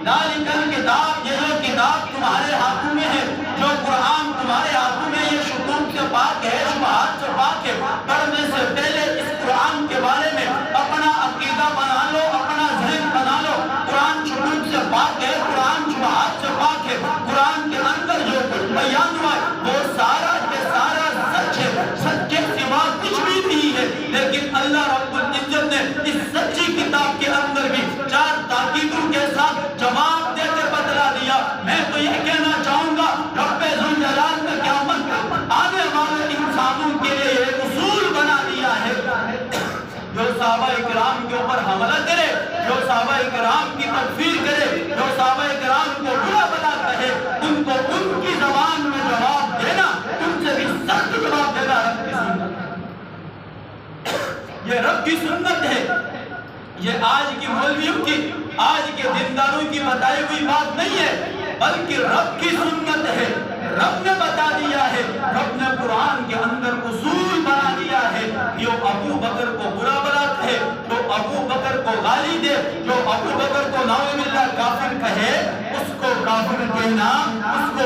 ذالکل کتاب، یہ جو کتاب تمہارے ہاتھوں میں ہے، جو قرآن تمہارے ہاتھوں میں، یہ شکوک سے پاک ہے، شبہات سے پاک ہے۔ پڑھنے سے پہلے اس قرآن کے بارے میں اپنا عقیدہ بنا لو، اپنا ذہن بنا لو۔ قرآن شکوک سے پاک ہے، قرآن شبہات سے پاک ہے۔ قرآن کے اندر جو کچھ بیان ہوا ہے وہ سارا کے سارا سچ ہے، سچ کے سوا کچھ بھی نہیں ہے۔ لیکن اللہ رب العزت نے اس سچی کتاب کے اندر بھی 4 تاکیدوں کے ساتھ جواب دے کے بتلا دیا۔ میں تو یہ کہنا چاہوں گا، رب ذوالجلال نے قیامت آنے والے انسانوں کے لیے ایک اصول بنا دیا ہے، جو صحابہ کرام کے اوپر حملہ کرے، جو صحابہ کرام کی تکفیر کرے، جو صحابہ کرام کو برا بلا کہے، ان کو ان کی زبان میں جواب دینا، ان سے بھی سخت جواب دینا رب کی سنت ہے۔ یہ رب کی سنت ہے، یہ آج کی مولویوں کی، آج کے دینداروں کی بتائی ہوئی بات نہیں ہے، بلکہ رب کی سنت ہے۔ رب نے بتا دیا ہے، رب نے قرآن کے اندر اصول بنا دیا ہے۔ جو ابو بکر کو برا بلا کہے، جو ابو بکر کو گالی دے، جو ابو بکر کو نعوذ باللہ کافر کہے، اس کو کافر کہنا، اس